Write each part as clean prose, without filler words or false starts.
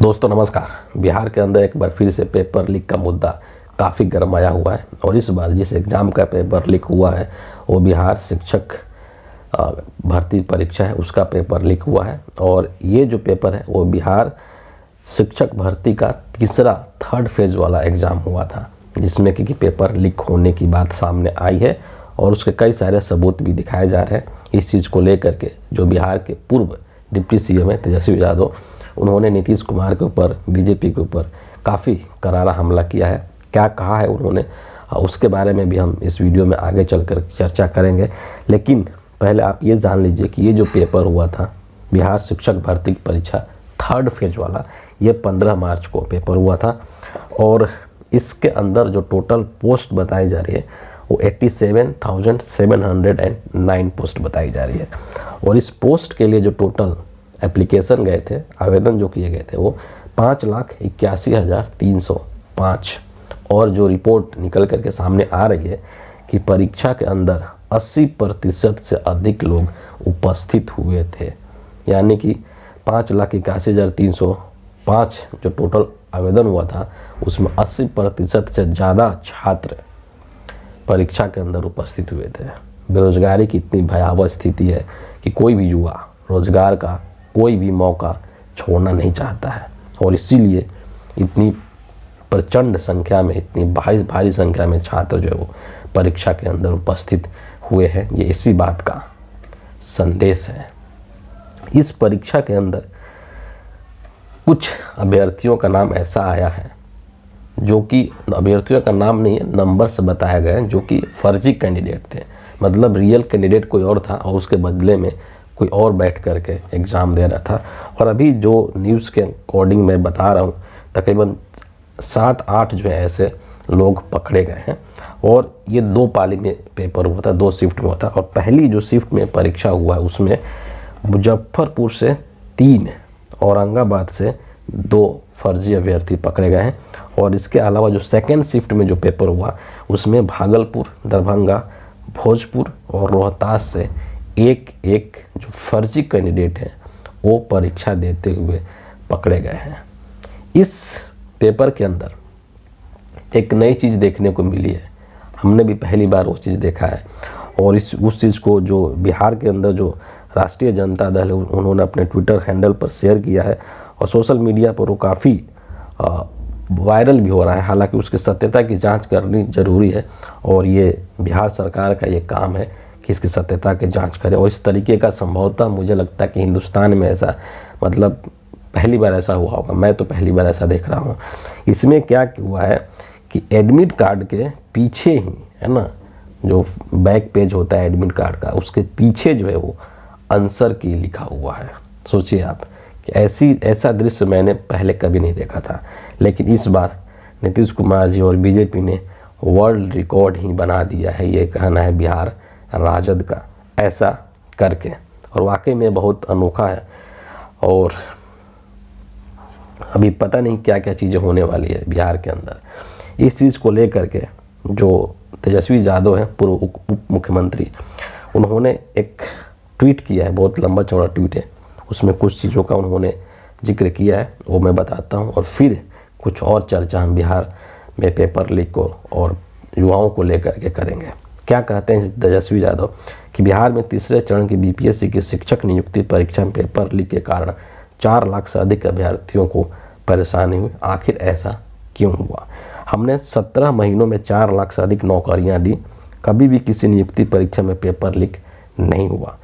दोस्तों नमस्कार। बिहार के अंदर एक बार फिर से पेपर लीक का मुद्दा काफ़ी गरमाया हुआ है और इस बार जिस एग्ज़ाम का पेपर लीक हुआ है वो बिहार शिक्षक भर्ती परीक्षा है, उसका पेपर लीक हुआ है। और ये जो पेपर है वो बिहार शिक्षक भर्ती का तीसरा थर्ड फेज़ वाला एग्ज़ाम हुआ था, जिसमें कि पेपर लीक होने की बात सामने आई है और उसके कई सारे सबूत भी दिखाए जा रहे हैं। इस चीज़ को लेकर के जो बिहार के पूर्व डिप्टी सीएम है तेजस्वी यादव, उन्होंने नीतीश कुमार के ऊपर, बीजेपी के ऊपर काफ़ी करारा हमला किया है। क्या कहा है उन्होंने, उसके बारे में भी हम इस वीडियो में आगे चलकर चर्चा करेंगे। लेकिन पहले आप ये जान लीजिए कि ये जो पेपर हुआ था बिहार शिक्षक भर्ती परीक्षा थर्ड फेज वाला, ये 15 मार्च को पेपर हुआ था और इसके अंदर जो टोटल पोस्ट बताई जा रही है वो 87,709 पोस्ट बताई जा रही है। और इस पोस्ट के लिए जो टोटल एप्लीकेशन गए थे, आवेदन जो किए गए थे, वो 5,81,305। और जो रिपोर्ट निकल करके सामने आ रही है कि परीक्षा के अंदर 80% से अधिक लोग उपस्थित हुए थे, यानी कि 5,81,305 जो टोटल आवेदन हुआ था उसमें 80% से ज़्यादा छात्र परीक्षा के अंदर उपस्थित हुए थे। बेरोजगारी की इतनी भयावह स्थिति है कि कोई भी युवा रोजगार का कोई भी मौका छोड़ना नहीं चाहता है और इसीलिए इतनी प्रचंड संख्या में, इतनी भारी संख्या में छात्र जो है वो परीक्षा के अंदर उपस्थित हुए हैं। ये इसी बात का संदेश है। इस परीक्षा के अंदर कुछ अभ्यर्थियों का नाम ऐसा आया है जो कि अभ्यर्थियों का नाम नहीं है, नंबर से बताया गया है, जो कि फर्जी कैंडिडेट थे। मतलब रियल कैंडिडेट कोई और था और उसके बदले में कोई और बैठ करके एग्ज़ाम दे रहा था। और अभी जो न्यूज़ के अकॉर्डिंग मैं बता रहा हूँ, तकरीबन 7-8 जो है ऐसे लोग पकड़े गए हैं। और ये 2 पाली में पेपर हुआ था, 2 शिफ्ट में हुआ था। और पहली जो शिफ्ट में परीक्षा हुआ है उसमें मुजफ्फरपुर से 3, औरंगाबाद से 2 फर्जी अभ्यर्थी पकड़े गए हैं। और इसके अलावा जो सेकेंड शिफ्ट में जो पेपर हुआ उसमें भागलपुर, दरभंगा, भोजपुर और रोहतास से एक जो फर्जी कैंडिडेट हैं वो परीक्षा देते हुए पकड़े गए हैं। इस पेपर के अंदर एक नई चीज़ देखने को मिली है, हमने भी पहली बार वो चीज़ देखा है। और उस चीज़ को जो बिहार के अंदर जो राष्ट्रीय जनता दल है उन्होंने अपने ट्विटर हैंडल पर शेयर किया है और सोशल मीडिया पर वो काफ़ी वायरल भी हो रहा है। हालांकि उसकी सत्यता की जांच करनी ज़रूरी है और ये बिहार सरकार का ये काम है कि इसकी सत्यता की जांच करे। और इस तरीके का संभवतः मुझे लगता है कि हिंदुस्तान में ऐसा, मतलब पहली बार ऐसा हुआ होगा। मैं तो पहली बार ऐसा देख रहा हूँ। इसमें क्या हुआ है कि एडमिट कार्ड के पीछे ही, है ना, जो बैक पेज होता है एडमिट कार्ड का, उसके पीछे जो है वो आंसर की लिखा हुआ है। सोचिए आप कि ऐसा दृश्य मैंने पहले कभी नहीं देखा था। लेकिन इस बार नीतीश कुमार जी और बीजेपी ने वर्ल्ड रिकॉर्ड ही बना दिया है, ये कहना है बिहार राजद का, ऐसा करके। और वाकई में बहुत अनोखा है और अभी पता नहीं क्या क्या चीज़ें होने वाली है बिहार के अंदर। इस चीज़ को लेकर के जो तेजस्वी यादव हैं, पूर्व उप मुख्यमंत्री, उन्होंने एक ट्वीट किया है, बहुत लंबा चौड़ा ट्वीट है। उसमें कुछ चीज़ों का उन्होंने जिक्र किया है, वो मैं बताता हूँ और फिर कुछ और चर्चा हम बिहार में पेपर लीक को और युवाओं को लेकर के करेंगे। क्या कहते हैं तेजस्वी यादव कि बिहार में तीसरे चरण की बीपीएससी की शिक्षक नियुक्ति परीक्षा में पेपर लीक के कारण 4 लाख से अधिक अभ्यर्थियों को परेशानी हुई। आखिर ऐसा क्यों हुआ? हमने 17 महीनों में 4 लाख से अधिक नौकरियां दी, कभी भी किसी नियुक्ति परीक्षा में पेपर लीक नहीं हुआ।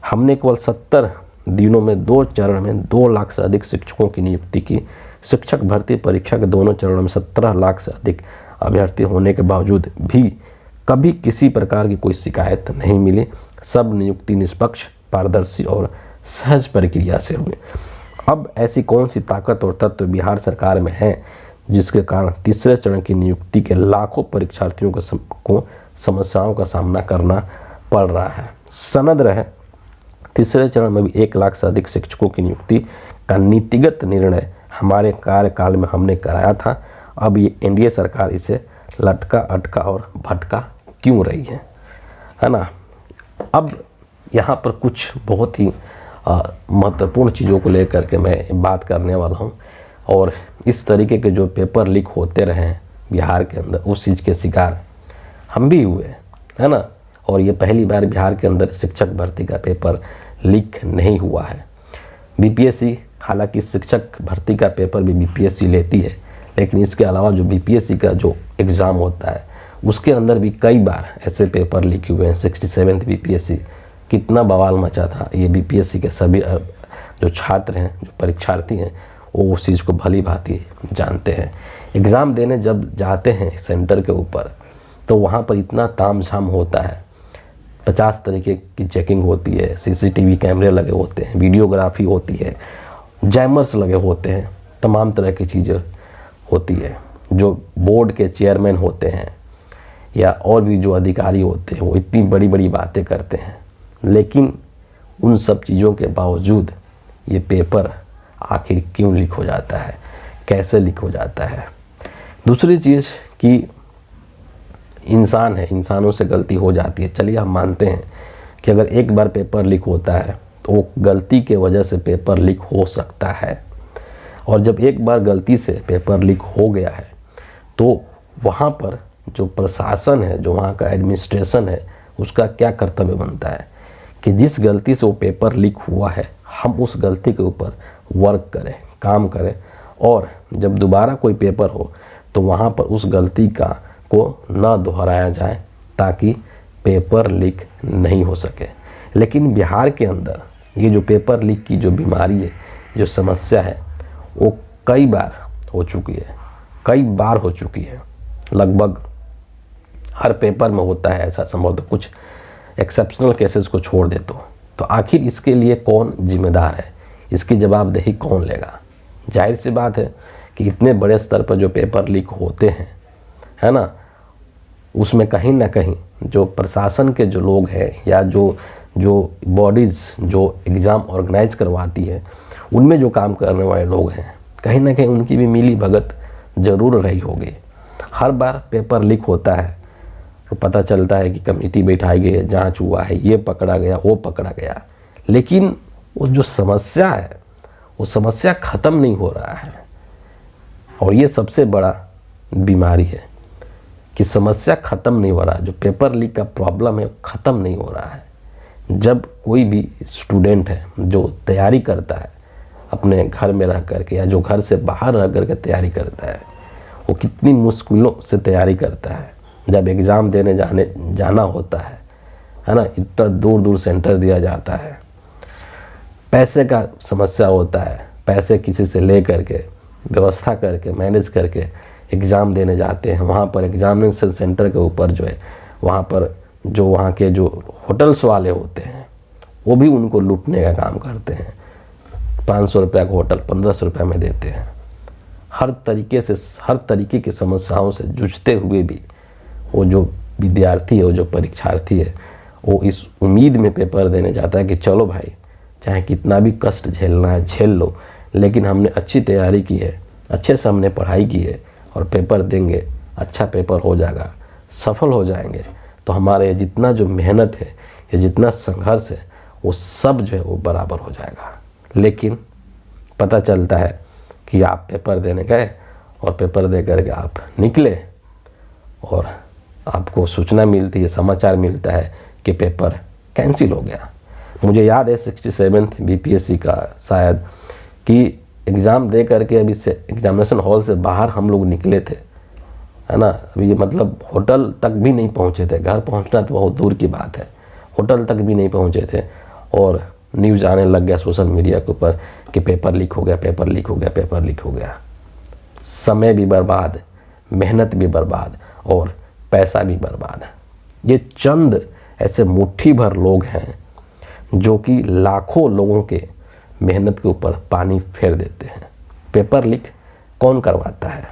हमने केवल 70 दिनों में 2 चरण में 2 लाख से अधिक शिक्षकों की नियुक्ति की। शिक्षक भर्ती परीक्षा के दोनों चरणों में 17 लाख से अधिक अभ्यर्थी होने के बावजूद भी कभी किसी प्रकार की कोई शिकायत नहीं मिली। सब नियुक्ति निष्पक्ष, पारदर्शी और सहज प्रक्रिया से हुई। अब ऐसी कौन सी ताकत और तत्व बिहार सरकार में है जिसके कारण तीसरे चरण की नियुक्ति के लाखों परीक्षार्थियों को समस्याओं का सामना करना पड़ रहा है? सनद रहे तीसरे चरण में भी 1 लाख से अधिक शिक्षकों की नियुक्ति का नीतिगत निर्णय हमारे कार्यकाल में हमने कराया था। अब ये एनडीए सरकार इसे लटका अटका और भटका क्यों रही है ना। अब यहाँ पर कुछ बहुत ही महत्वपूर्ण चीज़ों को लेकर के मैं बात करने वाला हूँ। और इस तरीके के जो पेपर लीक होते रहे हैं बिहार के अंदर, उस चीज़ के शिकार हम भी हुए, है ना। और ये पहली बार बिहार के अंदर शिक्षक भर्ती का पेपर लीक नहीं हुआ है। बीपीएससी, हालांकि शिक्षक भर्ती का पेपर भी बीपीएससी लेती है, लेकिन इसके अलावा जो बीपीएससी का जो एग्ज़ाम होता है उसके अंदर भी कई बार ऐसे पेपर लीक हुए हैं। 67th बीपीएससी, कितना बवाल मचा था। ये बीपीएससी के सभी जो छात्र हैं, जो परीक्षार्थी हैं, वो उस चीज़ को भली भांति जानते हैं। एग्ज़ाम देने जब जाते हैं सेंटर के ऊपर तो वहाँ पर इतना तामझाम होता है, 50 तरीके की चेकिंग होती है, सीसीटीवी कैमरे लगे होते हैं, वीडियोग्राफी होती है, जैमर्स लगे होते हैं, तमाम तरह की चीज़ें होती है। जो बोर्ड के चेयरमैन होते हैं या और भी जो अधिकारी होते हैं वो इतनी बड़ी बड़ी बातें करते हैं, लेकिन उन सब चीज़ों के बावजूद ये पेपर आखिर क्यों लीक हो जाता है, कैसे लीक हो जाता है। दूसरी चीज़ कि इंसान है, इंसानों से गलती हो जाती है। चलिए हम मानते हैं कि अगर एक बार पेपर लीक होता है तो वो गलती के वजह से पेपर लीक हो सकता है, और जब एक बार गलती से पेपर लीक हो गया है तो वहाँ पर जो प्रशासन है, जो वहाँ का एडमिनिस्ट्रेशन है, उसका क्या कर्तव्य बनता है कि जिस गलती से वो पेपर लीक हुआ है हम उस गलती के ऊपर वर्क करें, काम करें, और जब दोबारा कोई पेपर हो तो वहाँ पर उस गलती को ना दोहराया जाए ताकि पेपर लीक नहीं हो सके। लेकिन बिहार के अंदर ये जो पेपर लीक की जो बीमारी है, जो समस्या है, वो कई बार हो चुकी है, लगभग हर पेपर में होता है ऐसा, संभवतः कुछ एक्सेप्शनल केसेस को छोड़ दे तो आखिर इसके लिए कौन जिम्मेदार है, इसकी जवाबदेही कौन लेगा। जाहिर सी बात है कि इतने बड़े स्तर पर जो पेपर लीक होते हैं, है ना, उसमें कहीं ना कहीं जो प्रशासन के जो लोग हैं या जो बॉडीज़ जो एग्ज़ाम ऑर्गेनाइज करवाती है, उनमें जो काम करने वाले लोग हैं, कहीं ना कहीं उनकी भी मिली भगत ज़रूर रही होगी। हर बार पेपर लीक होता है तो पता चलता है कि कमेटी बैठाई गई है, जांच हुआ है, ये पकड़ा गया, वो पकड़ा गया, लेकिन वो जो समस्या है वो समस्या ख़त्म नहीं हो रहा है। और ये सबसे बड़ा बीमारी है कि समस्या ख़त्म नहीं हो रहा है। जो पेपर लीक का प्रॉब्लम है ख़त्म नहीं हो रहा है। जब कोई भी स्टूडेंट है जो तैयारी करता है अपने घर में रह करके या जो घर से बाहर रह करके तैयारी करता है, वो कितनी मुश्किलों से तैयारी करता है। जब एग्ज़ाम देने जाना होता है ना, इतना दूर दूर सेंटर दिया जाता है, पैसे का समस्या होता है, पैसे किसी से ले करके व्यवस्था करके मैनेज करके एग्ज़ाम देने जाते हैं। वहाँ पर एग्जामिनेशन सेंटर के ऊपर जो है, वहाँ पर जो वहाँ के जो होटल्स वाले होते हैं वो भी उनको लूटने का काम करते हैं। 500 रुपये का होटल 1500 रुपये में देते हैं। हर तरीके की समस्याओं से जूझते हुए भी वो जो विद्यार्थी है, वो जो परीक्षार्थी है, वो इस उम्मीद में पेपर देने जाता है कि चलो भाई, चाहे कितना भी कष्ट झेलना है झेल लो, लेकिन हमने अच्छी तैयारी की है, अच्छे से हमने पढ़ाई की है और पेपर देंगे, अच्छा पेपर हो जाएगा, सफल हो जाएंगे, तो हमारे जितना जो मेहनत है या जितना संघर्ष है वो सब जो है वो बराबर हो जाएगा। लेकिन पता चलता है कि आप पेपर देने गए और पेपर दे करके आप निकले और आपको सूचना मिलती है, समाचार मिलता है कि पेपर कैंसिल हो गया। मुझे याद है 67th बीपीएससी का शायद कि एग्ज़ाम दे करके अभी से एग्जामिनेशन हॉल से बाहर हम लोग निकले थे, है ना। अभी ये मतलब होटल तक भी नहीं पहुंचे थे, घर पहुंचना तो बहुत दूर की बात है, होटल तक भी नहीं पहुंचे थे और न्यूज़ आने लग गया सोशल मीडिया के ऊपर कि पेपर लीक हो गया, पेपर लीक हो गया, पेपर लीक हो गया। समय भी बर्बाद, मेहनत भी बर्बाद और पैसा भी बर्बाद। ये चंद ऐसे मुट्ठी भर लोग हैं जो कि लाखों लोगों के मेहनत के ऊपर पानी फेर देते हैं। पेपर लीक कौन करवाता है?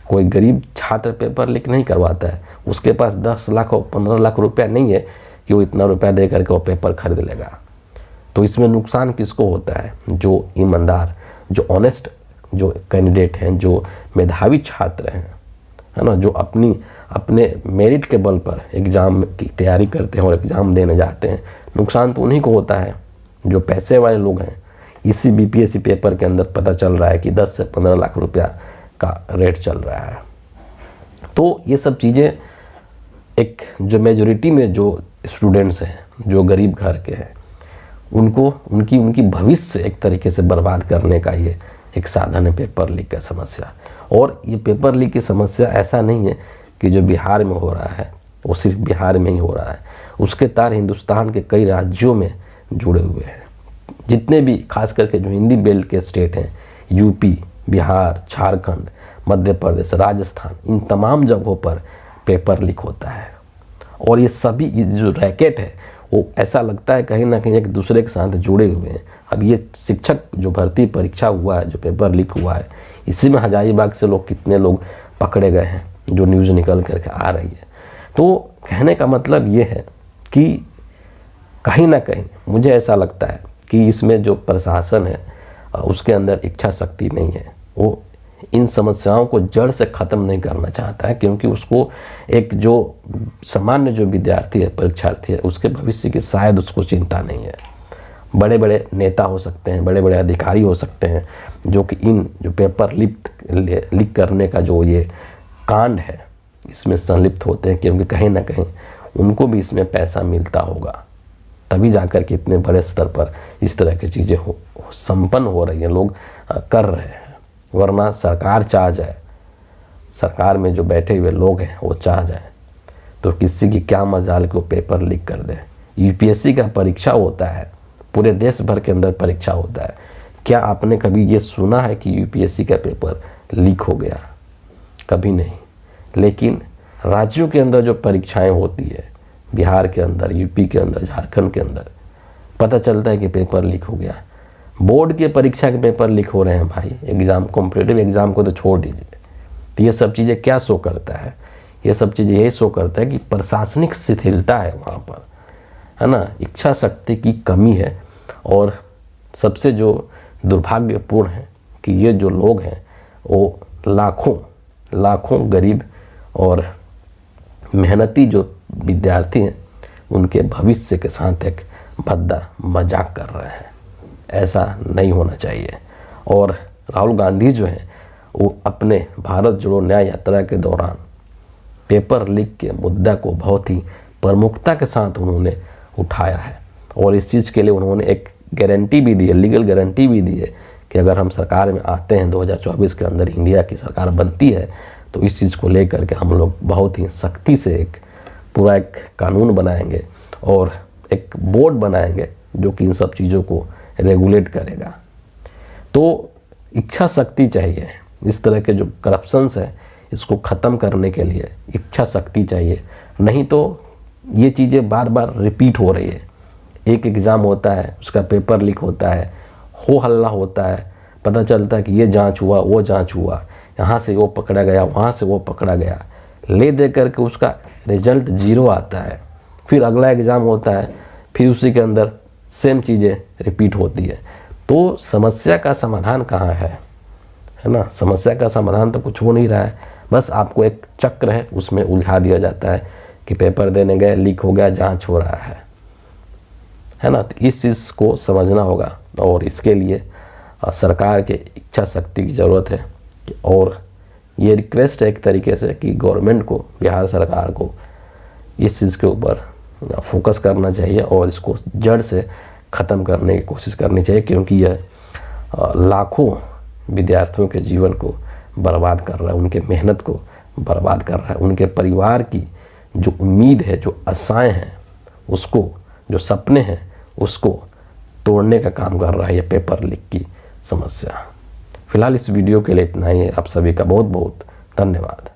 कोई गरीब छात्र पेपर लीक नहीं करवाता है। उसके पास 10 लाख और 15 लाख रुपया नहीं है कि वो इतना रुपया दे करके वो पेपर खरीद लेगा। तो इसमें नुकसान किसको होता है? जो ईमानदार, जो ऑनेस्ट जो कैंडिडेट हैं, जो मेधावी छात्र हैं, है ना, जो अपने मेरिट के बल पर एग्ज़ाम की तैयारी करते हैं और एग्ज़ाम देने जाते हैं। नुकसान तो उन्हीं को होता है। जो पैसे वाले लोग हैं, इसी बीपीएससी पेपर के अंदर पता चल रहा है कि 10 से 15 लाख रुपया का रेट चल रहा है। तो ये सब चीज़ें एक जो मेजॉरिटी में जो स्टूडेंट्स हैं, जो गरीब घर के हैं, उनको उनकी भविष्य एक तरीके से बर्बाद करने का ये एक साधन है पेपर लीक का समस्या। और ये पेपर लीक की समस्या ऐसा नहीं है कि जो बिहार में हो रहा है वो सिर्फ बिहार में ही हो रहा है, उसके तार हिंदुस्तान के कई राज्यों में जुड़े हुए हैं। जितने भी खास करके जो हिंदी बेल्ट के स्टेट हैं, यूपी, बिहार, झारखंड, मध्य प्रदेश, राजस्थान, इन तमाम जगहों पर पेपर लीक होता है। और ये सभी जो रैकेट है वो ऐसा लगता है कहीं ना कहीं एक दूसरे के साथ जुड़े हुए हैं। अब ये शिक्षक जो भर्ती परीक्षा हुआ है, जो पेपर लीक हुआ है, इसी में हजारीबाग से लोग कितने लोग पकड़े गए हैं, जो न्यूज़ निकल करके आ रही है। तो कहने का मतलब ये है कि कहीं ना कहीं मुझे ऐसा लगता है कि इसमें जो प्रशासन है उसके अंदर इच्छा शक्ति नहीं है, वो इन समस्याओं को जड़ से ख़त्म नहीं करना चाहता है, क्योंकि उसको एक जो सामान्य जो विद्यार्थी है, परीक्षार्थी है, उसके भविष्य की शायद उसको चिंता नहीं है। बड़े बड़े नेता हो सकते हैं, बड़े बड़े अधिकारी हो सकते हैं, जो कि इन जो पेपर लीक करने का जो ये कांड है इसमें संलिप्त होते हैं, क्योंकि कहीं ना कहीं उनको भी इसमें पैसा मिलता होगा, तभी जाकर के इतने बड़े स्तर पर इस तरह की चीज़ें संपन्न हो रही हैं, लोग कर रहे हैं। वरना सरकार चाह जाए, सरकार में जो बैठे हुए लोग हैं वो चाह जाए तो किसी की क्या मजाल को पेपर लीक कर दे। यूपीएससी का परीक्षा होता है, पूरे देश भर के अंदर परीक्षा होता है। क्या आपने कभी ये सुना है कि यूपीएससी का पेपर लीक हो गया? कभी नहीं। लेकिन राज्यों के अंदर जो परीक्षाएं होती है, बिहार के अंदर, यूपी के अंदर, झारखंड के अंदर, पता चलता है कि पेपर लीक हो गया। बोर्ड के परीक्षा के पेपर लीक हो रहे हैं भाई, एग्ज़ाम, कॉम्पिटिटिव एग्ज़ाम को तो छोड़ दीजिए। तो ये सब चीज़ें क्या शो करता है? ये सब चीज़ें यही शो करता है कि प्रशासनिक शिथिलता है वहाँ पर, है ना, इच्छा शक्ति की कमी है। और सबसे जो दुर्भाग्यपूर्ण है कि ये जो लोग हैं वो लाखों गरीब और मेहनती जो विद्यार्थी हैं उनके भविष्य के साथ एक भद्दा मजाक कर रहे हैं। ऐसा नहीं होना चाहिए। और राहुल गांधी जो हैं वो अपने भारत जोड़ो न्याय यात्रा के दौरान पेपर लीक के मुद्दा को बहुत ही प्रमुखता के साथ उन्होंने उठाया है। और इस चीज़ के लिए उन्होंने एक गारंटी भी दी है, लीगल गारंटी भी दी है कि अगर हम सरकार में आते हैं, 2024 के अंदर इंडिया की सरकार बनती है, तो इस चीज़ को लेकर के हम लोग बहुत ही सख्ती से एक पूरा एक कानून बनाएंगे और एक बोर्ड बनाएंगे जो कि इन सब चीज़ों को रेगुलेट करेगा। तो इच्छा शक्ति चाहिए। इस तरह के जो करप्शंस है इसको ख़त्म करने के लिए इच्छा शक्ति चाहिए, नहीं तो ये चीज़ें बार बार रिपीट हो रही है। एक एग्ज़ाम होता है, उसका पेपर लीक होता है, हो हल्ला होता है, पता चलता है कि ये जांच हुआ, वो जांच हुआ, यहाँ से वो पकड़ा गया, वहाँ से वो पकड़ा गया, ले दे करके उसका रिजल्ट 0 आता है। फिर अगला एग्ज़ाम होता है, फिर उसी के अंदर सेम चीज़ें रिपीट होती है। तो समस्या का समाधान कहाँ है ना? समस्या का समाधान तो कुछ हो नहीं रहा है। बस आपको एक चक्र है उसमें उलझा दिया जाता है कि पेपर देने गए, लीक हो गया, जांच हो रहा है ना? तो इस चीज़ को समझना होगा और इसके लिए सरकार के इच्छा शक्ति की ज़रूरत है। और ये रिक्वेस्ट है एक तरीके से कि गवर्नमेंट को, बिहार सरकार को इस चीज़ के ऊपर फोकस करना चाहिए और इसको जड़ से ख़त्म करने की कोशिश करनी चाहिए, क्योंकि यह लाखों विद्यार्थियों के जीवन को बर्बाद कर रहा है, उनके मेहनत को बर्बाद कर रहा है, उनके परिवार की जो उम्मीद है, जो आशाएं हैं, उसको, जो सपने हैं, उसको तोड़ने का काम कर रहा है ये पेपर लीक की समस्या। फिलहाल इस वीडियो के लिए इतना ही है। आप सभी का बहुत बहुत धन्यवाद।